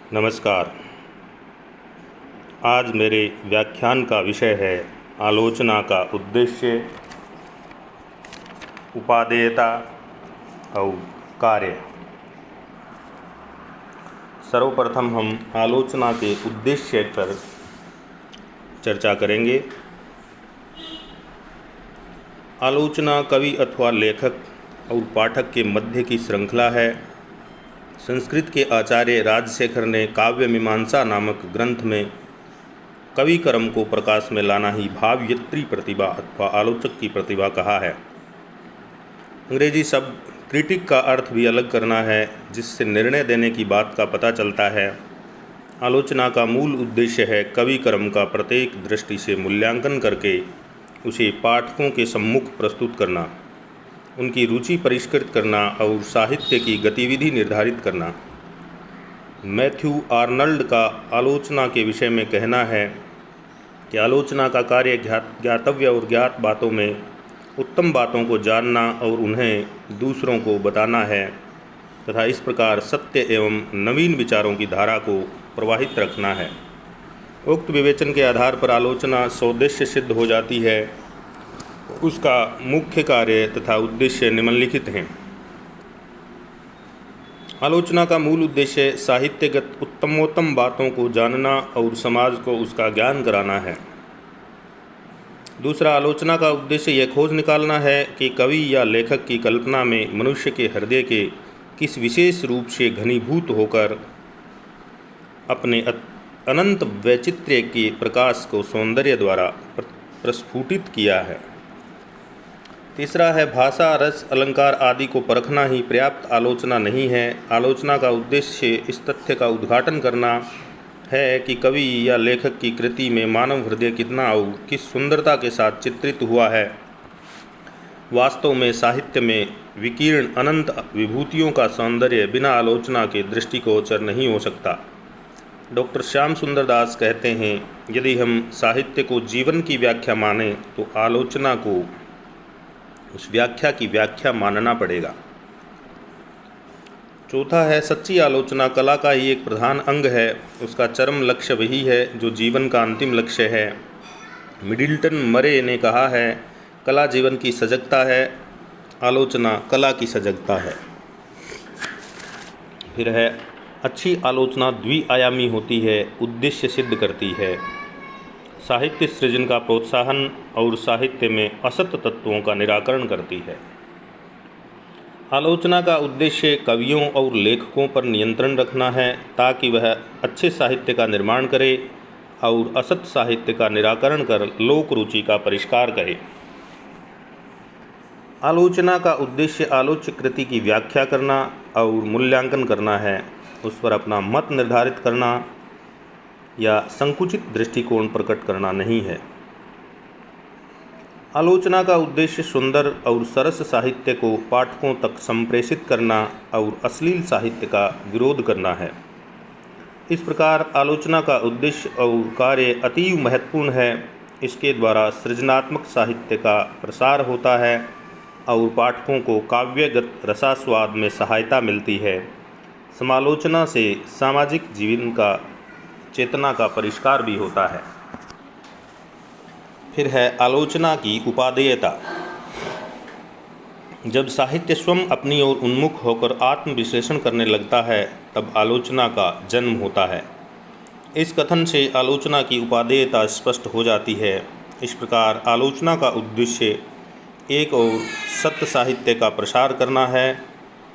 नमस्कार। आज मेरे व्याख्यान का विषय है आलोचना का उद्देश्य, उपादेयता और कार्य। सर्वप्रथम हम आलोचना के उद्देश्य पर चर्चा करेंगे। आलोचना कवि अथवा लेखक और पाठक के मध्य की श्रृंखला है। संस्कृत के आचार्य राजशेखर ने काव्य मीमांसा नामक ग्रंथ में कवि कर्म को प्रकाश में लाना ही भावयत्री प्रतिभा अथवा आलोचक की प्रतिभा कहा है। अंग्रेजी शब्द क्रिटिक का अर्थ भी अलग करना है, जिससे निर्णय देने की बात का पता चलता है। आलोचना का मूल उद्देश्य है कवि कर्म का प्रत्येक दृष्टि से मूल्यांकन करके उसे पाठकों के सम्मुख प्रस्तुत करना, उनकी रुचि परिष्कृत करना और साहित्य की गतिविधि निर्धारित करना। मैथ्यू आर्नल्ड का आलोचना के विषय में कहना है कि आलोचना का कार्य ज्ञातव्य और ज्ञात बातों में उत्तम बातों को जानना और उन्हें दूसरों को बताना है तथा इस प्रकार सत्य एवं नवीन विचारों की धारा को प्रवाहित रखना है। उक्त विवेचन के आधार पर आलोचना सौदेश्य सिद्ध हो जाती है। उसका मुख्य कार्य तथा उद्देश्य निम्नलिखित हैं। आलोचना का मूल उद्देश्य साहित्यगत उत्तमोत्तम बातों को जानना और समाज को उसका ज्ञान कराना है। दूसरा, आलोचना का उद्देश्य यह खोज निकालना है कि कवि या लेखक की कल्पना में मनुष्य के हृदय के किस विशेष रूप से घनीभूत होकर अपने अनंत वैचित्र्य के प्रकाश को सौंदर्य द्वारा प्रस्फुटित किया है। तीसरा है, भाषा, रस, अलंकार आदि को परखना ही पर्याप्त आलोचना नहीं है। आलोचना का उद्देश्य इस तथ्य का उद्घाटन करना है कि कवि या लेखक की कृति में मानव हृदय कितना और किस सुंदरता के साथ चित्रित हुआ है। वास्तव में साहित्य में विकीर्ण अनंत विभूतियों का सौंदर्य बिना आलोचना के दृष्टिगोचर नहीं हो सकता। डॉक्टर श्याम सुंदर दास कहते हैं, यदि हम साहित्य को जीवन की व्याख्या मानें तो आलोचना को उस व्याख्या की व्याख्या मानना पड़ेगा। चौथा है, सच्ची आलोचना कला का ही एक प्रधान अंग है। उसका चरम लक्ष्य वही है जो जीवन का अंतिम लक्ष्य है। मिडिल्टन मरे ने कहा है, कला जीवन की सजगता है, आलोचना कला की सजगता है। फिर है, अच्छी आलोचना द्विआयामी होती है, उद्देश्य सिद्ध करती है, साहित्य सृजन का प्रोत्साहन और साहित्य में असत तत्वों का निराकरण करती है। आलोचना का उद्देश्य कवियों और लेखकों पर नियंत्रण रखना है ताकि वह अच्छे साहित्य का निर्माण करे और असत साहित्य का निराकरण कर लोक रुचि का परिष्कार करे। आलोचना का उद्देश्य आलोच्य कृति की व्याख्या करना और मूल्यांकन करना है, उस पर अपना मत निर्धारित करना या संकुचित दृष्टिकोण प्रकट करना नहीं है। आलोचना का उद्देश्य सुंदर और सरस साहित्य को पाठकों तक संप्रेषित करना और अश्लील साहित्य का विरोध करना है। इस प्रकार आलोचना का उद्देश्य और कार्य अतीव महत्वपूर्ण है। इसके द्वारा सृजनात्मक साहित्य का प्रसार होता है और पाठकों को काव्यगत रसास्वाद में सहायता मिलती है। समालोचना से सामाजिक जीवन का चेतना का परिष्कार भी होता है। फिर है, आलोचना की उपादेयता। जब साहित्य स्वयं अपनी ओर उन्मुख होकर आत्मविश्लेषण करने लगता है तब आलोचना का जन्म होता है। इस कथन से आलोचना की उपादेयता स्पष्ट हो जाती है। इस प्रकार आलोचना का उद्देश्य एक ओर सत्य साहित्य का प्रसार करना है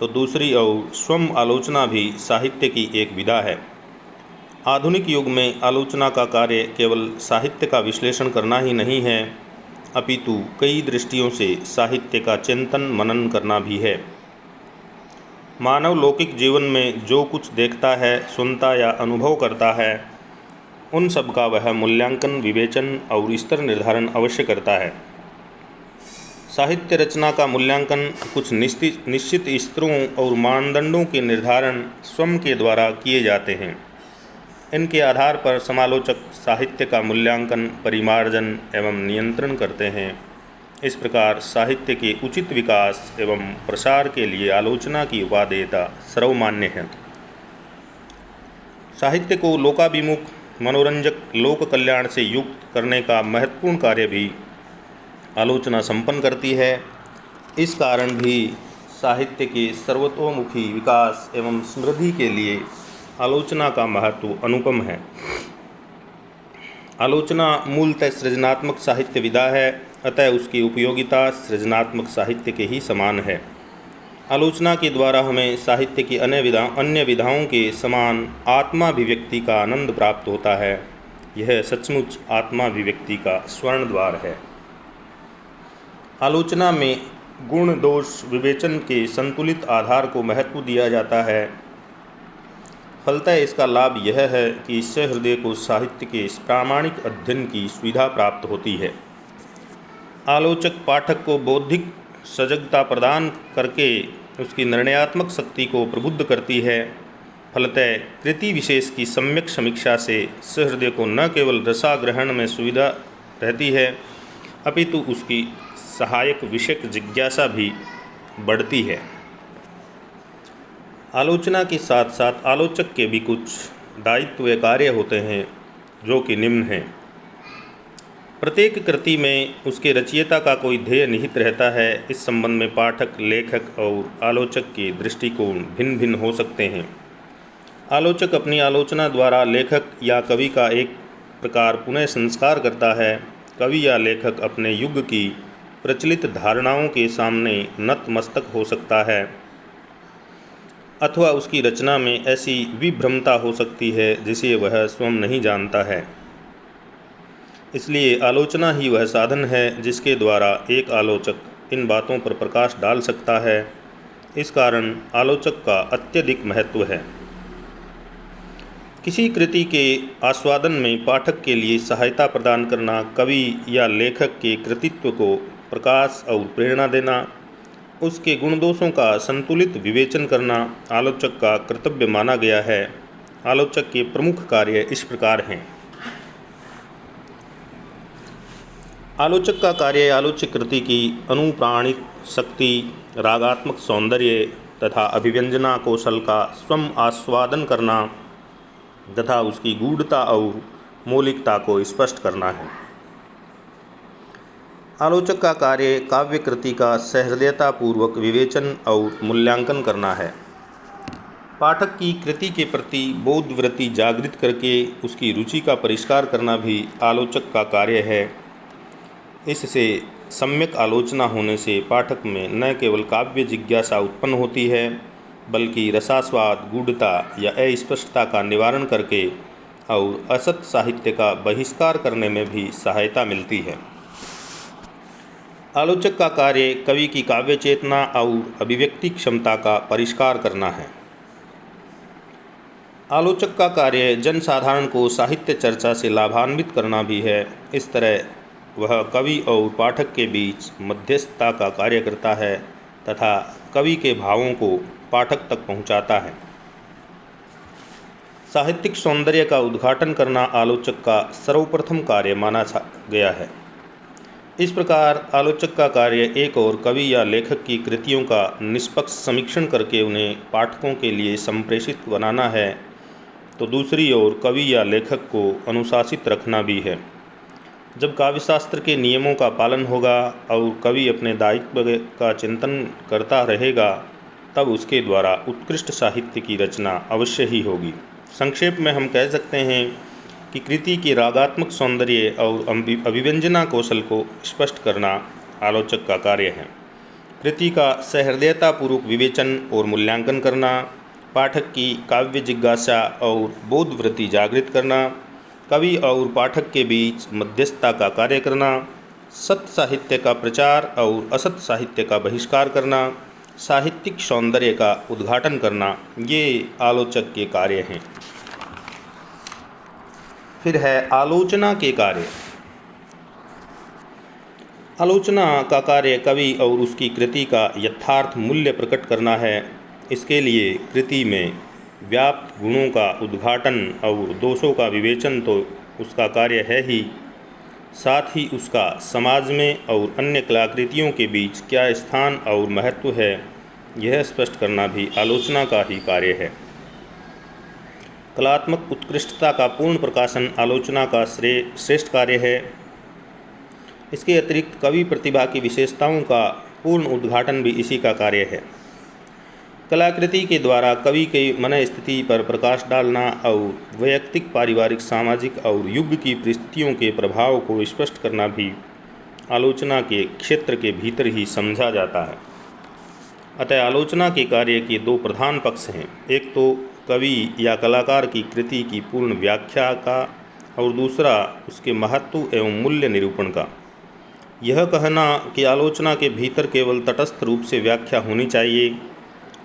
तो दूसरी ओर स्वयं आलोचना भी साहित्य की एक विधा है। आधुनिक युग में आलोचना का कार्य केवल साहित्य का विश्लेषण करना ही नहीं है, अपितु कई दृष्टियों से साहित्य का चिंतन मनन करना भी है। मानव लौकिक जीवन में जो कुछ देखता है, सुनता या अनुभव करता है, उन सब का वह मूल्यांकन, विवेचन और स्तर निर्धारण अवश्य करता है। साहित्य रचना का मूल्यांकन कुछ निश्चित स्तरों और मानदंडों के निर्धारण स्वयं के द्वारा किए जाते हैं। इनके आधार पर समालोचक साहित्य का मूल्यांकन, परिमार्जन एवं नियंत्रण करते हैं। इस प्रकार साहित्य के उचित विकास एवं प्रसार के लिए आलोचना की उपादेयता सर्वमान्य है। साहित्य को लोकाभिमुख, मनोरंजक, लोक कल्याण से युक्त करने का महत्वपूर्ण कार्य भी आलोचना संपन्न करती है। इस कारण भी साहित्य के सर्वतोमुखी विकास एवं समृद्धि के लिए आलोचना का महत्व अनुपम है। आलोचना मूलतः सृजनात्मक साहित्य विधा है, अतः उसकी उपयोगिता सृजनात्मक साहित्य के ही समान है। आलोचना के द्वारा हमें साहित्य की अन्य विधाओं के समान आत्माभिव्यक्ति का आनंद प्राप्त होता है। यह सचमुच आत्माभिव्यक्ति का स्वर्ण द्वार है। आलोचना में गुण दोष विवेचन के संतुलित आधार को महत्व दिया जाता है। फलतः इसका लाभ यह है कि इससे हृदय को साहित्य के इस प्रामाणिक अध्ययन की सुविधा प्राप्त होती है। आलोचक पाठक को बौद्धिक सजगता प्रदान करके उसकी निर्णयात्मक शक्ति को प्रबुद्ध करती है। फलतः कृति विशेष की सम्यक समीक्षा से सहृदय को न केवल रसाग्रहण में सुविधा रहती है, अपितु उसकी सहायक विषयक जिज्ञासा भी बढ़ती है। आलोचना के साथ साथ आलोचक के भी कुछ दायित्व व कार्य होते हैं, जो कि निम्न हैं। प्रत्येक कृति में उसके रचयिता का कोई ध्येय निहित रहता है। इस संबंध में पाठक, लेखक और आलोचक के दृष्टिकोण भिन्न भिन्न हो सकते हैं। आलोचक अपनी आलोचना द्वारा लेखक या कवि का एक प्रकार पुनः संस्कार करता है। कवि या लेखक अपने युग की प्रचलित धारणाओं के सामने नतमस्तक हो सकता है, अथवा उसकी रचना में ऐसी विभ्रमता हो सकती है जिसे वह स्वयं नहीं जानता है। इसलिए आलोचना ही वह साधन है जिसके द्वारा एक आलोचक इन बातों पर प्रकाश डाल सकता है। इस कारण आलोचक का अत्यधिक महत्व है। किसी कृति के आस्वादन में पाठक के लिए सहायता प्रदान करना, कवि या लेखक के कृतित्व को प्रकाश और प्रेरणा देना, उसके गुण दोषों का संतुलित विवेचन करना आलोचक का कर्तव्य माना गया है। आलोचक के प्रमुख कार्य इस प्रकार हैं। आलोचक का कार्य आलोचित कृति की अनुप्राणित शक्ति, रागात्मक सौंदर्य तथा अभिव्यंजना कौशल का स्वयं आस्वादन करना तथा उसकी गूढ़ता और मौलिकता को स्पष्ट करना है। आलोचक का कार्य काव्य कृति का सहृदयतापूर्वक विवेचन और मूल्यांकन करना है। पाठक की कृति के प्रति बोधवृत्ति जागृत करके उसकी रुचि का परिष्कार करना भी आलोचक का कार्य है। इससे सम्यक आलोचना होने से पाठक में न केवल काव्य जिज्ञासा उत्पन्न होती है, बल्कि रसास्वाद, गूढ़ता या अस्पष्टता का निवारण करके और असत साहित्य का बहिष्कार करने में भी सहायता मिलती है। आलोचक का कार्य कवि की काव्य चेतना और अभिव्यक्ति क्षमता का परिष्कार करना है। आलोचक का कार्य जनसाधारण को साहित्य चर्चा से लाभान्वित करना भी है। इस तरह वह कवि और पाठक के बीच मध्यस्थता का कार्य करता है तथा कवि के भावों को पाठक तक पहुंचाता है। साहित्यिक सौंदर्य का उद्घाटन करना आलोचक का सर्वप्रथम कार्य माना गया है। इस प्रकार आलोचक का कार्य एक और कवि या लेखक की कृतियों का निष्पक्ष समीक्षण करके उन्हें पाठकों के लिए संप्रेषित बनाना है, तो दूसरी ओर कवि या लेखक को अनुशासित रखना भी है। जब काव्यशास्त्र के नियमों का पालन होगा और कवि अपने दायित्व का चिंतन करता रहेगा, तब उसके द्वारा उत्कृष्ट साहित्य की रचना अवश्य ही होगी। संक्षेप में हम कह सकते हैं कि कृति के रागात्मक सौंदर्य और अभिव्यंजना कौशल को स्पष्ट करना आलोचक का कार्य है। कृति का सहृदयतापूर्वक विवेचन और मूल्यांकन करना, पाठक की काव्य जिज्ञासा और बोधवृत्ति जागृत करना, कवि और पाठक के बीच मध्यस्थता का कार्य करना, सत्य साहित्य का प्रचार और असत साहित्य का बहिष्कार करना, साहित्यिक सौंदर्य का उद्घाटन करना, ये आलोचक के कार्य हैं। फिर है आलोचना के कार्य। आलोचना का कार्य कवि और उसकी कृति का यथार्थ मूल्य प्रकट करना है। इसके लिए कृति में व्याप्त गुणों का उद्घाटन और दोषों का विवेचन तो उसका कार्य है ही, साथ ही उसका समाज में और अन्य कलाकृतियों के बीच क्या स्थान और महत्व है, यह स्पष्ट करना भी आलोचना का ही कार्य है। कलात्मक उत्कृष्टता का पूर्ण प्रकाशन आलोचना का श्रेष्ठ कार्य है। इसके अतिरिक्त कवि प्रतिभा की विशेषताओं का पूर्ण उद्घाटन भी इसी का कार्य है। कलाकृति के द्वारा कवि की मन स्थिति पर प्रकाश डालना और वैयक्तिक, पारिवारिक, सामाजिक और युग की परिस्थितियों के प्रभाव को स्पष्ट करना भी आलोचना के क्षेत्र के भीतर ही समझा जाता है। अतः आलोचना के कार्य के दो प्रधान पक्ष हैं, एक तो कवि या कलाकार की कृति की पूर्ण व्याख्या का और दूसरा उसके महत्व एवं मूल्य निरूपण का। यह कहना कि आलोचना के भीतर केवल तटस्थ रूप से व्याख्या होनी चाहिए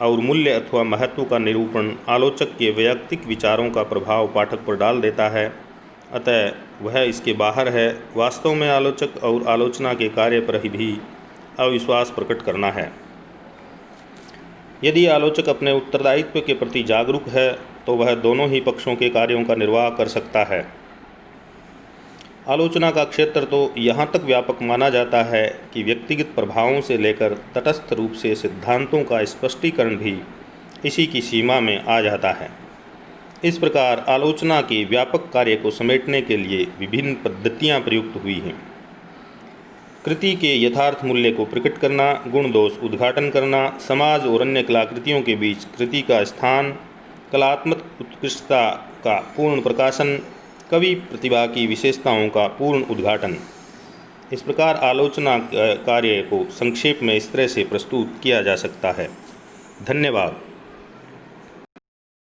और मूल्य अथवा महत्व का निरूपण आलोचक के वैयक्तिक विचारों का प्रभाव पाठक पर डाल देता है, अतः वह इसके बाहर है। वास्तव में आलोचक और आलोचना के कार्य पर भी अविश्वास प्रकट करना है। यदि आलोचक अपने उत्तरदायित्व के प्रति जागरूक है तो वह दोनों ही पक्षों के कार्यों का निर्वाह कर सकता है। आलोचना का क्षेत्र तो यहाँ तक व्यापक माना जाता है कि व्यक्तिगत प्रभावों से लेकर तटस्थ रूप से सिद्धांतों का स्पष्टीकरण भी इसी की सीमा में आ जाता है। इस प्रकार आलोचना के व्यापक कार्य को समेटने के लिए विभिन्न पद्धतियाँ प्रयुक्त हुई हैं। कृति के यथार्थ मूल्य को प्रकट करना, गुण दोष उद्घाटन करना, समाज और अन्य कलाकृतियों के बीच कृति का स्थान, कलात्मक उत्कृष्टता का पूर्ण प्रकाशन, कवि प्रतिभा की विशेषताओं का पूर्ण उद्घाटन। इस प्रकार आलोचना कार्य को संक्षेप में इस तरह से प्रस्तुत किया जा सकता है। धन्यवाद।